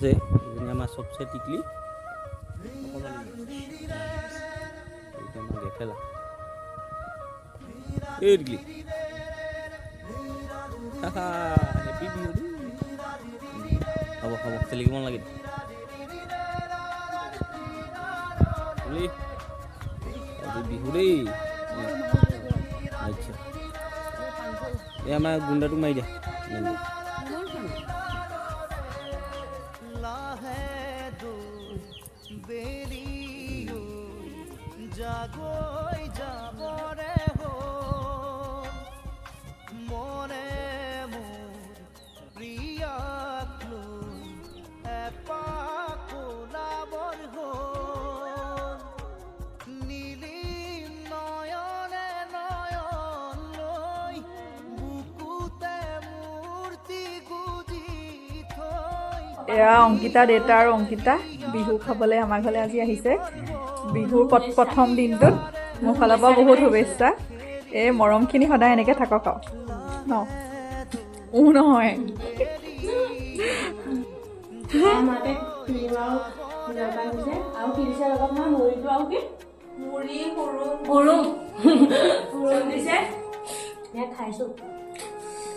যে আমাৰ চবচে টিকলি এইটো আমাৰ গেফেলা এই টিকলি হেপী বিহু দেই হ'ব চেলিকি মন লাগে আজি বিহু দেই আচ্ছা এই আমাৰ গুণ্ডাটোক মাৰি দিয়া জাগৈ যাবৰে মনে মোৰ প্ৰিয়াক এপাক ওলাবৰ নীলি নয়নে নয়ন লৈ বুকুতে মূৰ্তি গুজি থৈ এয়া অংকিতা দেউতা আৰু অংকিতা বিহু খাবলৈ আমাৰ ঘৰলৈ আজি আহিছে বিহুৰ প্ৰথম দিনটোত মোৰ ফালৰ পৰা বহুত শুভেচ্ছা এই মৰমখিনি সদায় এনেকৈ থাকক আৰু ন নহয়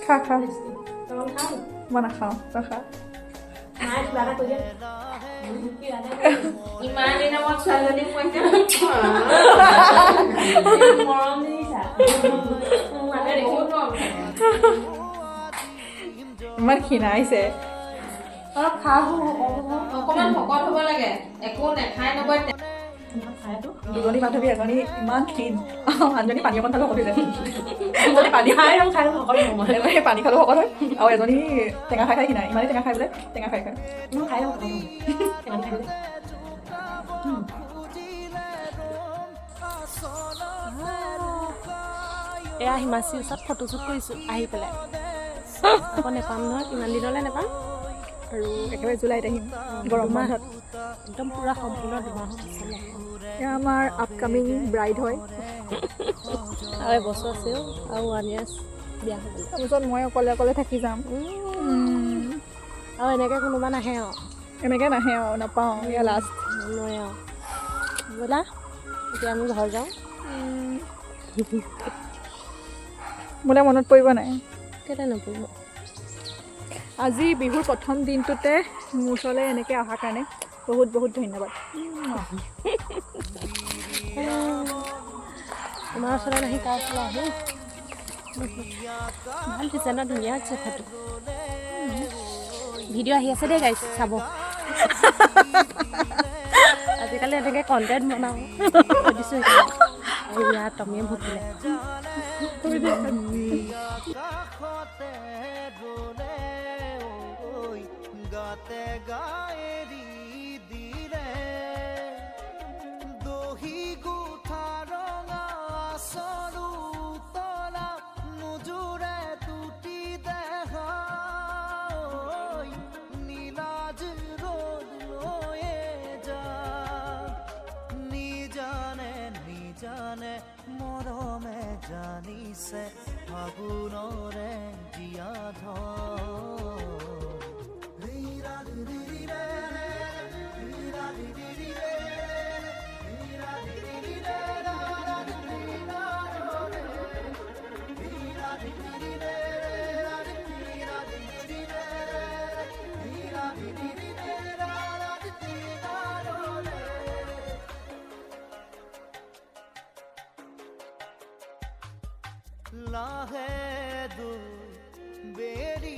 খা খা মই নাখাওঁ তই খা ইমান দিনৰ মূৰত ছোৱালীজনীক কৈছে মৰম দিছা ইমান ক্ষীণাইছে অলপ খাওঁ অকণমান ভকত হ'ব লাগে একো নেখাই নবৈ দুজনী বান্ধৱী এজনী ইমান ক্ষীণ আনজনী পানী অকণ খালেও শকত হৈ যায় পানী খাই পানী খালেও শকত হয় আৰু এজনী টেঙা খাই ক্ষীণাই ইমানেই টেঙা খাই বোলে টেঙা খাই এয়া হিমাচীৰ ওচৰত ফটোশ্বুট কৰিছোঁ আহি পেলাই আকৌ নেপাম নহয় কিমান দিনলৈ নেপাম আৰু একেবাৰে জুলাইত আহিম গৰম মাহত একদম পূৰা সম্পূৰ্ণ দুমাহত এয়া আমাৰ আপকামিং ব্ৰাইড হয় আৰু এবছৰ আছেও আৰু 1 years বিয়া হ'বলৈ তাৰপিছত মই অকলে অকলে থাকি যাম আৰু এনেকৈ কোনোবা নাহে আৰু এনেকৈ নাহে আৰু নাপাওঁ এয়া লাষ্ট নোৱাৰে আৰু ব'লা এতিয়া আমি ঘৰ যাওঁ মোলৈ মনত পৰিব নাই কেলৈ নপৰিব আজি বিহুৰ প্ৰথম দিনটোতে মোৰ ওচৰলৈ এনেকৈ অহাৰ কাৰণে বহুত বহুত ধন্যবাদ তোমাৰ ওচৰলৈ নাহি কাৰ ওচৰলৈ আহিম ভাল দিছে ন ধুনীয়া হৈছে ফটো ভিডিঅ' আহি আছে দেই গাইছ চাব আজিকালি এনেকৈ কণ্টেণ্ট বনাওঁ দিছোঁ আৰু ইয়াত টমীয়ে ভুকিলে গাতে গায়েৰি দিলে দহি গুঠা ৰঙা চৰু তলা নোজোৰে টুটি দেখা নীলাজ ৰ'দ লৈয়ে যা নিজানে নিজানে মৰমে জানিছে ফাগুনৰে জীয়া ধৰ লাহে দু বেৰি